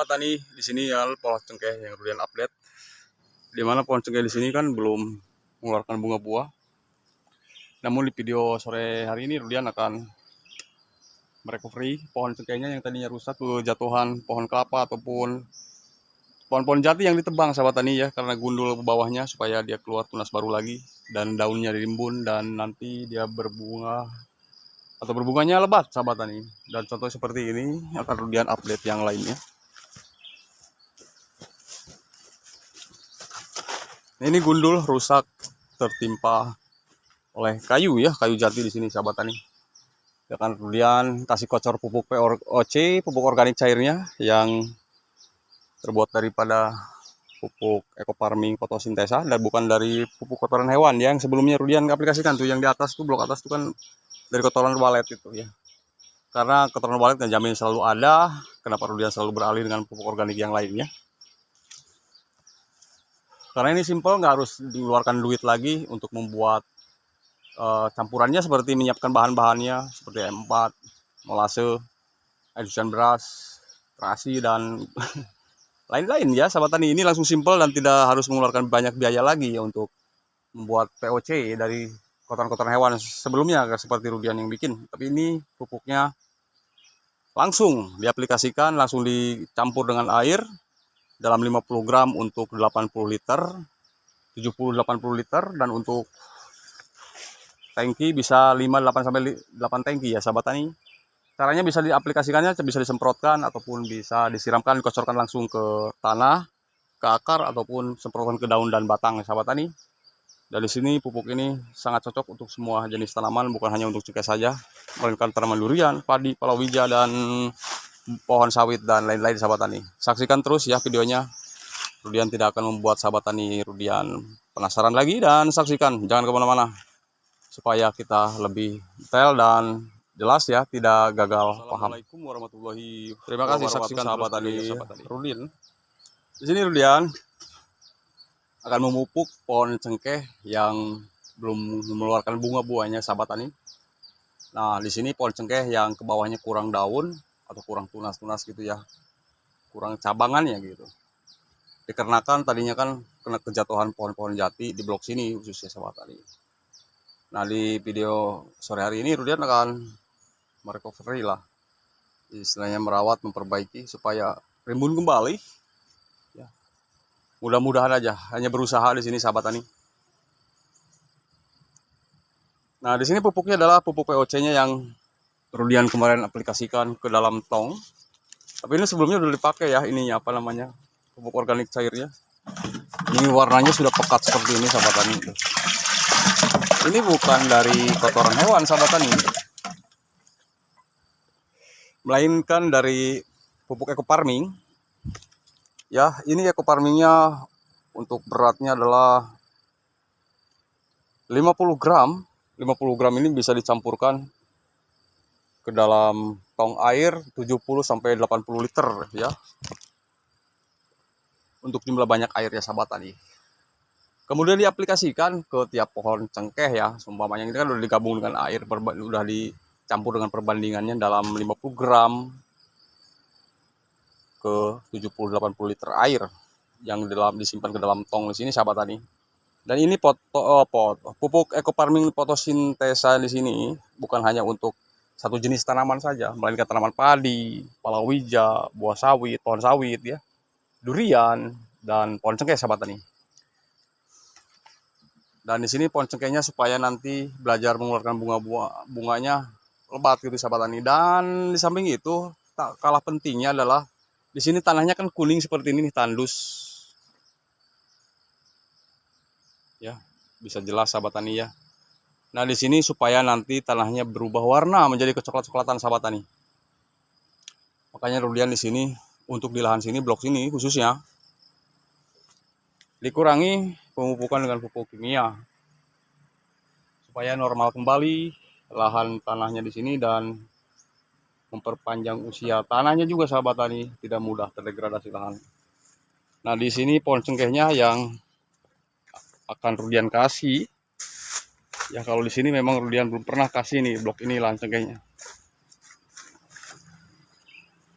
sahabat tani, di sini ya pohon cengkeh yang Rudian update. Di mana pohon cengkeh di sini kan belum mengeluarkan bunga buah. Namun di video sore hari ini Rudian akan merecovery pohon cengkehnya yang tadinya rusak kejatuhan pohon kelapa ataupun pohon-pohon jati yang ditebang sahabat tani ya, karena gundul ke bawahnya supaya dia keluar tunas baru lagi dan daunnya dirimbun dan nanti dia berbunga atau berbunganya lebat sahabat tani. Dan contoh seperti ini akan Rudian update yang lainnya. Ini gundul rusak tertimpa oleh kayu ya, kayu jati di sini sahabat tani. Ya kan kemudian kasih kocor pupuk POC, pupuk organik cairnya yang terbuat daripada pupuk eco farming fotosintesa dan bukan dari pupuk kotoran hewan yang sebelumnya Rudian aplikasikan tuh, yang di atas tuh, blok atas tuh kan dari kotoran walet itu ya. Karena kotoran walet nggak jamin selalu ada, kenapa Rudian selalu beralih dengan pupuk organik yang lainnya? Karena ini simple, nggak harus dikeluarkan duit lagi untuk membuat campurannya, seperti menyiapkan bahan-bahannya seperti M4, molase, air cucian beras, terasi, dan lain-lain ya sahabat tani. Ini langsung simple dan tidak harus mengeluarkan banyak biaya lagi ya untuk membuat POC dari kotoran-kotoran hewan sebelumnya seperti Rudian yang bikin. Tapi ini pupuknya langsung diaplikasikan, langsung dicampur dengan air dalam 50 gram untuk 80 liter, 70-80 liter, dan untuk tangki bisa 5-8 tangki ya sahabat tani. Caranya bisa diaplikasikannya, bisa disemprotkan ataupun bisa disiramkan, dikocorkan langsung ke tanah, ke akar, ataupun semprotkan ke daun dan batang ya sahabat tani. Dan di sini pupuk ini sangat cocok untuk semua jenis tanaman, bukan hanya untuk cengkeh saja, melainkan tanaman durian, padi, palawija, dan pohon sawit dan lain-lain sahabat tani. Saksikan terus ya videonya. Rudian tidak akan membuat sahabat tani Rudian penasaran lagi, dan saksikan, jangan kemana-mana supaya kita lebih detail dan jelas ya, tidak gagal paham. Assalamualaikum warahmatullahi wabarakatuh. Terima kasih, saksikan sahabat tani Rudian. Di sini Rudian akan memupuk pohon cengkeh yang belum mengeluarkan bunga buahnya sahabat tani. Nah, di sini pohon cengkeh yang ke bawahnya kurang daun atau kurang tunas-tunas gitu ya, kurang cabangannya gitu. Dikarenakan tadinya kan kena kejatuhan pohon-pohon jati di blok sini khususnya sahabat tani. Nah, di video sore hari ini Rudian akan merecovery lah, istilahnya merawat, memperbaiki supaya rimbun kembali ya. Mudah-mudahan aja, hanya berusaha di sini sahabat tani. Nah, di sini pupuknya adalah pupuk POC-nya yang Rudian kemarin aplikasikan ke dalam tong. Tapi ini sebelumnya udah dipakai ya, ininya apa namanya, pupuk organik cairnya. Ini warnanya sudah pekat seperti ini sahabat tani. Ini bukan dari kotoran hewan sahabat tani, melainkan dari pupuk eco farming ya. Ini eco farmingnya untuk beratnya adalah 50 gram. 50 gram ini bisa dicampurkan ke dalam tong air 70-80 liter ya, untuk jumlah banyak air ya sahabat tani. Kemudian diaplikasikan ke tiap pohon cengkeh ya, seumpamanya ini kan udah digabung dengan air, udah dicampur dengan perbandingannya dalam 50 gram ke 70-80 liter air yang disimpan ke dalam tong di sini sahabat tani. Dan ini pupuk eco farming fotosintesa di sini bukan hanya untuk satu jenis tanaman saja, melainkan tanaman padi, palawija, buah sawit, pohon sawit ya, durian, dan pohon cengkeh sahabat tani. Dan di sini pohon cengkehnya supaya nanti belajar mengeluarkan bunganya lebat gitu sahabat tani. Dan di samping itu tak kalah pentingnya adalah di sini tanahnya kan kuning seperti ini nih, tandus ya, bisa jelas sahabat tani ya. Nah, di sini supaya nanti tanahnya berubah warna menjadi kecoklat-coklatan sahabat tani. Makanya Rudian di sini untuk di lahan sini, blok sini khususnya, dikurangi pemupukan dengan pupuk kimia supaya normal kembali lahan tanahnya di sini dan memperpanjang usia tanahnya juga sahabat tani, tidak mudah terdegradasi lahan. Nah, di sini pohon cengkehnya yang akan Rudian kasih ya, kalau di sini memang Rudian belum pernah kasih nih blok ini lahan cengkehnya.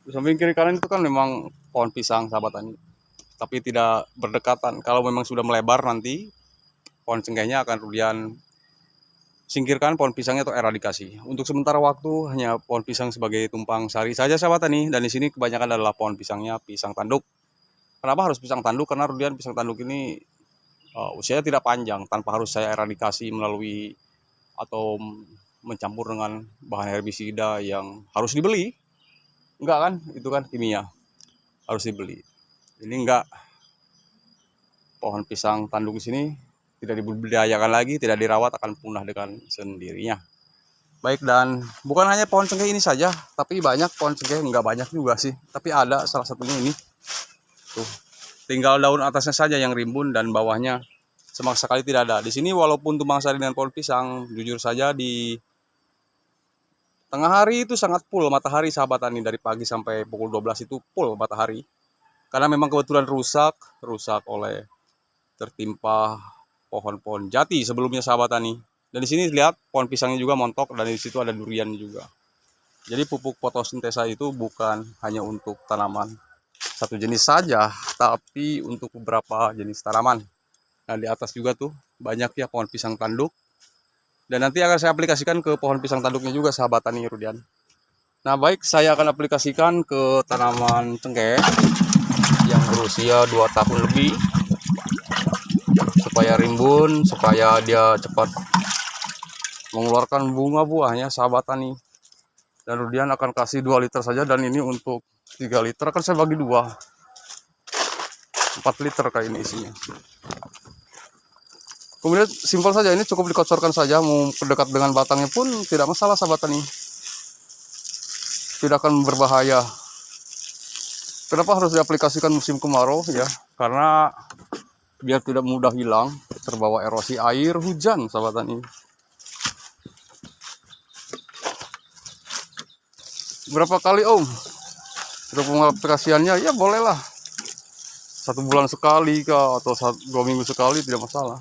Di samping kiri kanan itu kan memang pohon pisang sahabat tani, tapi tidak berdekatan. Kalau memang sudah melebar nanti pohon cengkehnya akan Rudian singkirkan pohon pisangnya atau eradikasi. Untuk sementara waktu hanya pohon pisang sebagai tumpang sari saja sahabat tani, dan di sini kebanyakan adalah pohon pisangnya pisang tanduk. Kenapa harus pisang tanduk? Karena Rudian pisang tanduk ini usianya tidak panjang tanpa harus saya eradikasi melalui atau mencampur dengan bahan herbisida yang harus dibeli. Enggak kan, itu kan kimia, harus dibeli. Ini enggak, pohon pisang tanduk di sini tidak dibudidayakan lagi, tidak dirawat, akan punah dengan sendirinya. Baik, dan bukan hanya pohon cengkeh ini saja, tapi banyak pohon cengkeh, enggak banyak juga sih, tapi ada salah satunya ini. Tuh, tinggal daun atasnya saja yang rimbun dan bawahnya sama sekali tidak ada. Di sini walaupun tumpang sari dengan pohon pisang, jujur saja di tengah hari itu sangat full matahari sahabat tani, dari pagi sampai pukul 12 itu full matahari. Karena memang kebetulan rusak oleh tertimpa pohon-pohon jati sebelumnya sahabat tani. Dan di sini lihat pohon pisangnya juga montok, dan di situ ada durian juga. Jadi pupuk fotosintesa itu bukan hanya untuk tanaman satu jenis saja, tapi untuk beberapa jenis tanaman. Nah, di atas juga tuh banyak ya pohon pisang tanduk. Dan nanti akan saya aplikasikan ke pohon pisang tanduknya juga sahabat tani Rudian. Nah baik, saya akan aplikasikan ke tanaman cengkeh yang berusia 2 tahun lebih, supaya rimbun, supaya dia cepat mengeluarkan bunga buahnya sahabat tani. Dan Rudian akan kasih 2 liter saja, dan ini untuk 3 liter akan saya bagi 2, 4 liter kayak ini isinya. Kemudian simpel saja, ini cukup dikocorkan saja, mau dekat dengan batangnya pun tidak masalah sahabat tani, tidak akan berbahaya. Kenapa harus diaplikasikan musim kemarau ya? Karena biar tidak mudah hilang terbawa erosi air hujan sahabat tani. Berapa kali Om untuk pengaplikasiannya? Ya bolehlah 1 bulan sekali kah, atau 2 minggu sekali, tidak masalah.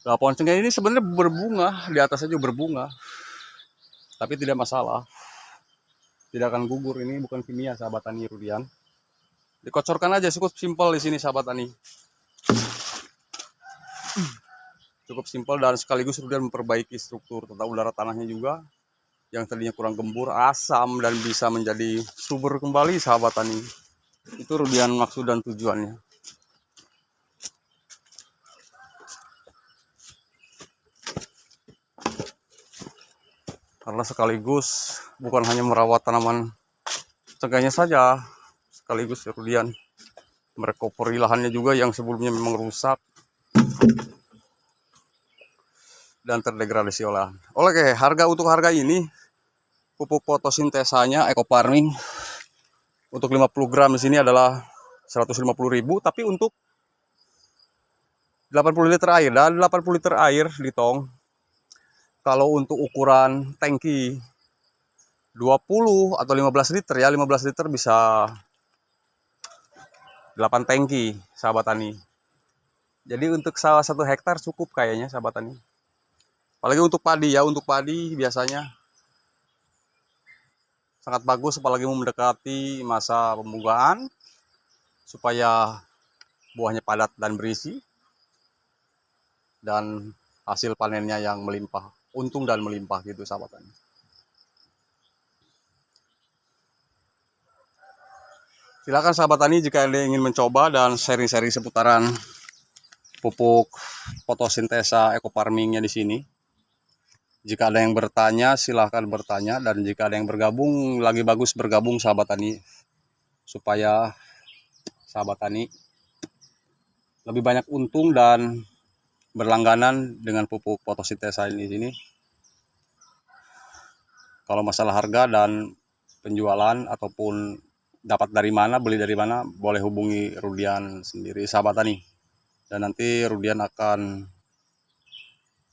Nah, pohon cengkeh ini sebenarnya berbunga, di atasnya juga berbunga, tapi tidak masalah, tidak akan gugur. Ini bukan kimia sahabat tani Rudian. Dikocorkan aja, cukup simpel di sini sahabat tani. Cukup simpel, dan sekaligus Rudian memperbaiki struktur tata udara tanahnya juga, yang tadinya kurang gembur, asam, dan bisa menjadi subur kembali sahabat tani. Itu Rudian maksud dan tujuannya. Karena sekaligus bukan hanya merawat tanaman cengkehnya saja, sekaligus Rudian merekoperi lahannya juga yang sebelumnya memang rusak dan terdegradasi olahan. Oke, untuk harga ini pupuk fotosintesanya ekofarming untuk 50 gram di sini adalah 150.000, tapi untuk 80 liter air, dan 80 liter air di tong, kalau untuk ukuran tangki 20 atau 15 liter ya, 15 liter bisa 8 tangki sahabat tani. Jadi untuk salah 1 hektar cukup kayaknya sahabat tani. Apalagi untuk padi ya, untuk padi biasanya sangat bagus, apalagi mau mendekati masa pembuahan, supaya buahnya padat dan berisi, dan hasil panennya yang melimpah, untung dan melimpah gitu sahabat tani. Silakan sahabat tani jika Anda ingin mencoba dan sharing-sharing seputaran pupuk fotosintesa ekofarmingnya di sini. Jika ada yang bertanya, silahkan bertanya, dan jika ada yang bergabung, lagi bagus bergabung sahabat tani, supaya sahabat tani lebih banyak untung dan berlangganan dengan pupuk fotosintesa ini di sini. Kalau masalah harga dan penjualan ataupun dapat dari mana, beli dari mana, boleh hubungi Rudian sendiri sahabat tani, dan nanti Rudian akan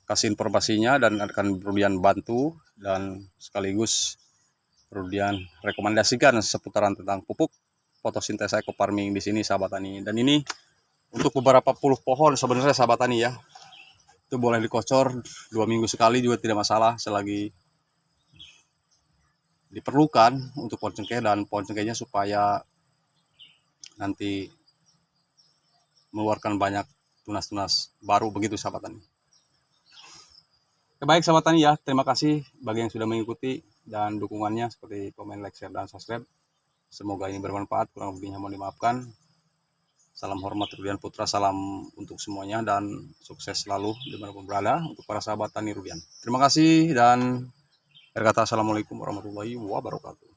kasih informasinya dan akan Rudian bantu, dan sekaligus Rudian rekomendasikan seputaran tentang pupuk fotosintesa ekofarming di sini sahabat tani. Dan ini untuk beberapa puluh pohon sebenarnya sahabat tani ya, itu boleh dikocor 2 minggu sekali juga tidak masalah, selagi diperlukan untuk pohon cengkeh, dan pohon cengkehnya supaya nanti mengeluarkan banyak tunas-tunas baru, begitu sahabat tani. Baik sahabat tani ya, terima kasih bagi yang sudah mengikuti dan dukungannya seperti komen, like, share, dan subscribe. Semoga ini bermanfaat, kurang lebihnya mohon dimaafkan. Salam hormat Rudian Putra, salam untuk semuanya dan sukses selalu dimanapun berada untuk para sahabat tani Rudian. Terima kasih dan berkata assalamualaikum warahmatullahi wabarakatuh.